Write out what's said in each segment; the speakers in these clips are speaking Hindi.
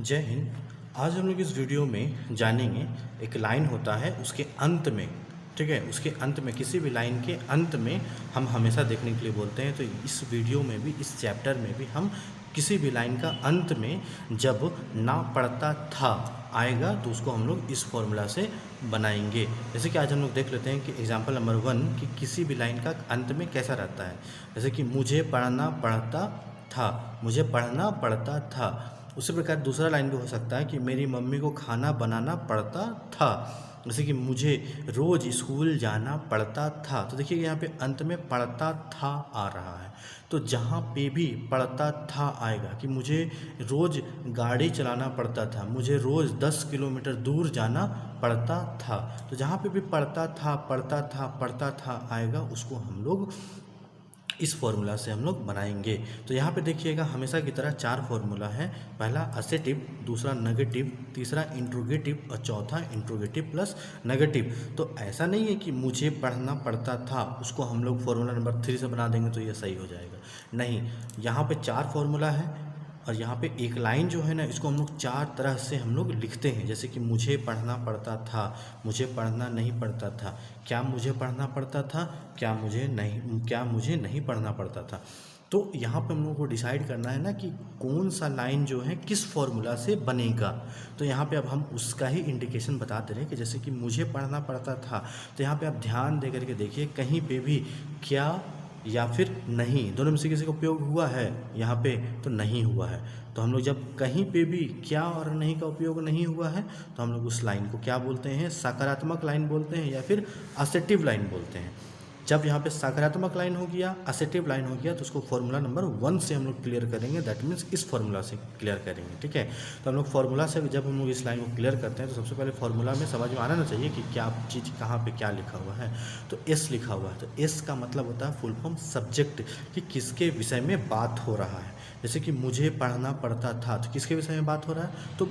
जय हिंद। आज हम लोग इस वीडियो में जानेंगे एक लाइन होता है उसके अंत में, ठीक है, उसके अंत में किसी भी लाइन के अंत में हम हमेशा देखने के लिए बोलते हैं। तो इस वीडियो में भी, इस चैप्टर में भी हम किसी भी लाइन का अंत में जब ना पड़ता था आएगा तो उसको हम लोग इस फॉर्मूला से बनाएंगे। जैसे कि आज हम लोग देख लेते हैं कि एग्जाम्पल नंबर 1 कि किसी भी लाइन का अंत में कैसा रहता है। जैसे कि मुझे पढ़ना पड़ता था, मुझे पढ़ना पड़ता था। उसी प्रकार दूसरा लाइन भी हो सकता है कि मेरी मम्मी को खाना बनाना पड़ता था। जैसे कि मुझे रोज़ स्कूल जाना पड़ता था। तो देखिए यहाँ पे अंत में पड़ता था आ रहा है। तो जहाँ पे भी पड़ता था आएगा कि मुझे रोज़ गाड़ी चलाना पड़ता था, मुझे रोज़ 10 किलोमीटर दूर जाना पड़ता था। तो जहाँ पे भी पड़ता था आएगा उसको हम लोग इस फॉर्मूला से हम लोग बनाएंगे। तो यहाँ पे देखिएगा हमेशा की तरह 4 फॉर्मूला है। पहला असेटिव, दूसरा नेगेटिव, तीसरा इंट्रोगेटिव और चौथा इंट्रोगेटिव प्लस नेगेटिव। तो ऐसा नहीं है कि मुझे पढ़ना पड़ता था उसको हम लोग फॉर्मूला नंबर 3 से बना देंगे तो ये सही हो जाएगा। नहीं, यहाँ पे 4 फॉर्मूला है और यहाँ पे एक लाइन जो है ना इसको हम लोग 4 तरह से हम लोग लिखते हैं। जैसे कि मुझे पढ़ना पड़ता था, मुझे पढ़ना नहीं पड़ता था, क्या मुझे पढ़ना पड़ता था, क्या मुझे नहीं पढ़ना पड़ता था। तो यहाँ पे हम लोगों को डिसाइड करना है ना कि कौन सा लाइन जो है किस फॉर्मूला से बनेगा। तो यहाँ पे अब हम उसका ही इंडिकेशन बता दे रहे हैं कि जैसे कि मुझे पढ़ना पड़ता था, तो यहाँ पे आप ध्यान दे करके देखिए कहीं पे भी क्या या फिर नहीं दोनों में से किसी का उपयोग हुआ है यहाँ पे, तो नहीं हुआ है। तो हम लोग जब कहीं पे भी क्या और नहीं का उपयोग नहीं हुआ है तो हम लोग उस लाइन को क्या बोलते हैं, सकारात्मक लाइन बोलते हैं या फिर असेटिव लाइन बोलते हैं। जब यहाँ पे सकारात्मक लाइन हो गया, असेटिव लाइन हो गया तो उसको फॉर्मूला नंबर 1 से हम लोग क्लियर करेंगे। दैट मीन्स इस फॉर्मूला से क्लियर करेंगे, ठीक है। तो हम लोग फॉर्मूला से जब हम लोग इस लाइन को क्लियर करते हैं तो सबसे पहले फॉर्मूला में समझ में आना ना चाहिए कि क्या चीज़ कहाँ पे क्या लिखा हुआ है। तो एस लिखा हुआ है, तो एस का मतलब होता है फुल फॉर्म सब्जेक्ट, कि किसके विषय में बात हो रहा है। जैसे कि मुझे पढ़ना पड़ता था तो किसके विषय में बात हो रहा है, तो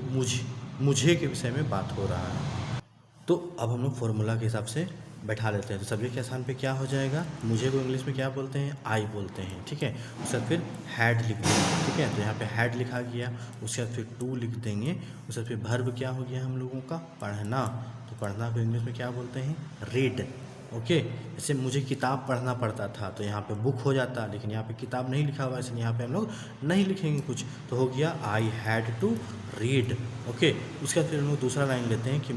मुझे के विषय में बात हो रहा है। तो अब हम लोग फॉर्मूला के हिसाब से बैठा लेते हैं। तो सब्जेक्ट के स्थान पे क्या हो जाएगा, मुझे को इंग्लिश में क्या बोलते हैं, आई बोलते हैं, ठीक है। उसके बाद फिर हैड लिख देंगे, ठीक है। तो यहाँ पे हैड लिखा गया, उसके बाद फिर टू लिख देंगे। उसके बाद फिर वर्ब क्या हो गया हम लोगों का, पढ़ना। तो पढ़ना को इंग्लिश में क्या बोलते हैं, रीड, ओके। जैसे मुझे किताब पढ़ना पड़ता था तो यहाँ पे बुक हो जाता, लेकिन यहाँ पे किताब नहीं लिखा हुआ इसलिए यहाँ पे हम लोग नहीं लिखेंगे कुछ। तो हो गया I had to read, okay. उसके बाद फिर हम लोग दूसरा लाइन लेते हैं कि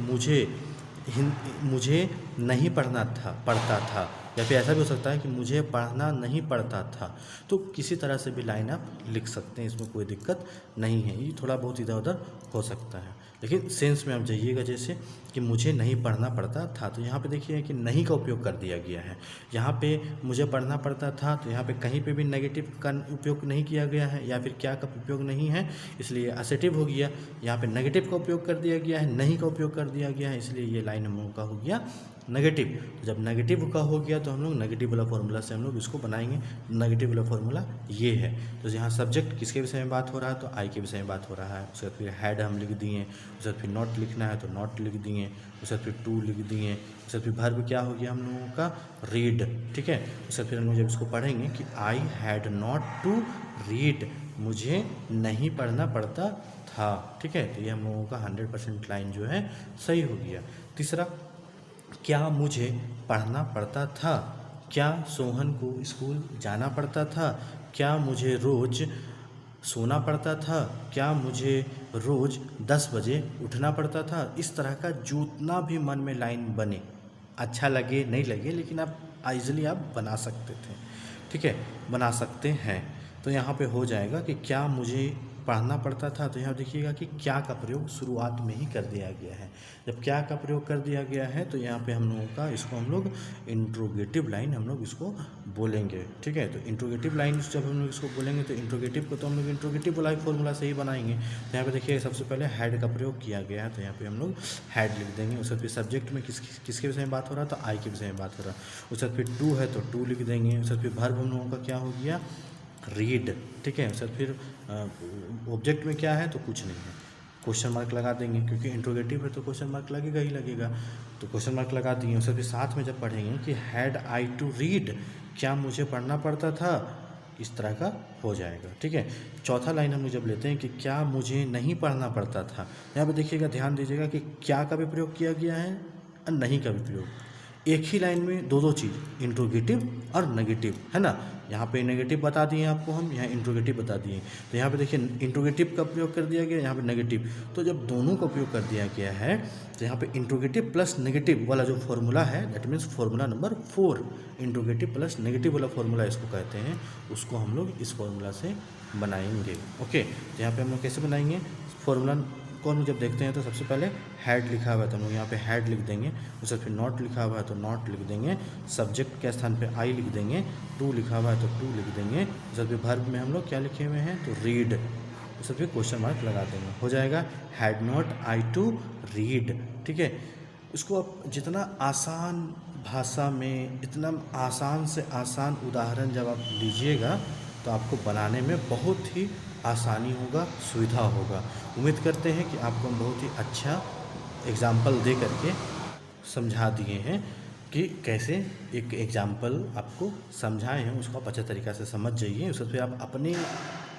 मुझे नहीं पढ़ता था, या फिर ऐसा भी हो सकता है कि मुझे पढ़ना नहीं पड़ता था। तो किसी तरह से भी लाइन आप लिख सकते हैं, इसमें कोई दिक्कत नहीं है। ये थोड़ा बहुत इधर उधर हो सकता है लेकिन सेंस में आप जाइएगा। जैसे कि मुझे नहीं पढ़ना पड़ता था, तो यहाँ पे देखिए कि नहीं का उपयोग कर दिया गया है। यहाँ पे मुझे पढ़ना पड़ता था तो यहाँ पे कहीं पे भी नेगेटिव का उपयोग नहीं किया गया है या फिर क्या का उपयोग नहीं है, इसलिए असेटिव हो गया। यहाँ पे नेगेटिव का उपयोग कर दिया गया है, नहीं का उपयोग कर दिया गया है, इसलिए ये लाइन हम लोगों का हो गया नेगेटिव। तो जब नेगेटिव का हो गया तो हम लोग नेगेटिव वाला फॉर्मूला से हम लोग इसको बनाएंगे। नेगेटिव वाला फॉर्मूला ये है। तो यहाँ सब्जेक्ट किसके विषय में बात हो रहा है, तो आई के विषय में बात हो रहा है। उसके बाद फिर हैड हम लिख दिए, उसके बाद फिर नॉट लिखना है तो नॉट लिख दिए, उसके बाद फिर टू लिख दिए, उसके बाद फिर वर्ब क्या हो गया हम लोगों का, रीड, ठीक है। उसके बाद फिर हम लोग जब इसको पढ़ेंगे कि I had not to read, मुझे नहीं पढ़ना पड़ता था, ठीक है। तो ये हम लोगों का 100% लाइन जो है सही हो गया। तीसरा, क्या मुझे पढ़ना पड़ता था, क्या सोहन को स्कूल जाना पड़ता था, क्या मुझे रोज़ सोना पड़ता था, क्या मुझे रोज़ 10 बजे उठना पड़ता था। इस तरह का जितना भी मन में लाइन बने, अच्छा लगे नहीं लगे, लेकिन आप ईजिली आप बना सकते थे, ठीक है, बना सकते हैं। तो यहाँ पे हो जाएगा कि क्या मुझे पढ़ना पड़ता था, तो यहाँ देखिएगा कि क्या का प्रयोग शुरुआत में ही कर दिया गया है। जब क्या का प्रयोग कर दिया गया है तो यहाँ पे हम लोगों का इसको हम लोग इंट्रोगेटिव लाइन हम लोग इसको बोलेंगे, ठीक है। तो इंट्रोगेटिव लाइन जब हम लोग इसको बोलेंगे तो इंट्रोगेटिव को तो हम लोग इंट्रोगेटिव वाला फॉर्मूला से ही बनाएंगे। तो यहाँ पे देखिए सबसे पहले हैड का प्रयोग किया गया है, तो यहाँ पे हम लोग हैड लिख देंगे। उसके फिर सब्जेक्ट में किसके विषय में बात हो रहा है, तो आई के विषय में बात हो रहा है। उसके फिर टू है तो टू लिख देंगे। उसके फिर वर्ब हम लोगों का क्या हो गया, रीड, ठीक है। सर फिर ऑब्जेक्ट में क्या है, तो कुछ नहीं है, क्वेश्चन मार्क लगा देंगे क्योंकि इंट्रोगेटिव है तो क्वेश्चन मार्क लगेगा ही लगेगा। तो क्वेश्चन मार्क लगा दिए। उसके फिर साथ में जब पढ़ेंगे कि हैड आई टू रीड, क्या मुझे पढ़ना पड़ता था, इस तरह का हो जाएगा। ठीक है, चौथा लाइन हम लोग जब लेते हैं कि क्या मुझे नहीं पढ़ना पड़ता था, यहाँ पे देखिएगा, ध्यान दीजिएगा कि क्या का भी प्रयोग किया गया है और नहीं का भी प्रयोग। एक ही लाइन में दो चीज़, इंट्रोगेटिव और नेगेटिव, है ना। यहाँ पे नेगेटिव बता दिए आपको हम, यहाँ इंट्रोगेटिव बता दिए। तो यहाँ पे देखिए इंट्रोगेटिव का प्रयोग कर दिया गया, यहाँ पे नेगेटिव। तो जब दोनों का उपयोग कर दिया गया है तो यहाँ पे इंट्रोगेटिव प्लस नेगेटिव वाला जो फॉर्मूला है, that means formula number 4, interrogative plus negative वाला फॉर्मूला इसको कहते हैं, उसको हम लोग इस फॉर्मूला से बनाएंगे। ओके, तो यहाँ पे हम लोग कैसे बनाएंगे फॉर्मूला को, हम जब देखते हैं तो सबसे पहले हेड लिखा हुआ है तो हम लोग यहाँ पे हेड लिख देंगे, उससे फिर नॉट लिखा हुआ है तो नॉट लिख देंगे, सब्जेक्ट के स्थान पे आई लिख देंगे, टू लिखा हुआ है तो टू लिख देंगे, उससे फिर वर्ब में हम लोग क्या लिखे हुए हैं तो रीड, उससे फिर क्वेश्चन मार्क लगा देंगे, हो जाएगा had not I to read. ठीक है, इसको आप जितना आसान भाषा में, इतना आसान से आसान उदाहरण जब आप लीजिएगा तो आपको बनाने में बहुत ही आसानी होगा, सुविधा होगा। उम्मीद करते हैं कि आपको हम बहुत ही अच्छा एग्ज़ाम्पल दे करके समझा दिए हैं कि कैसे एक एग्ज़ाम्पल आपको समझाए हैं, उसको आप अच्छे तरीक़ा से समझ जाइए। उससे फिर आप अपने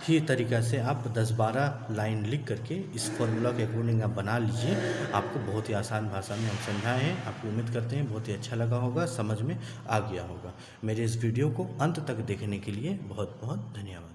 ही तरीक़ा से आप 10-12 लाइन लिख करके इस फॉर्मूला के अकॉर्डिंग आप बना लीजिए। आपको बहुत ही आसान भाषा में हम समझाए हैं, आपको उम्मीद करते हैं बहुत ही अच्छा लगा होगा, समझ में आ गया होगा। मेरे इस वीडियो को अंत तक देखने के लिए बहुत बहुत धन्यवाद।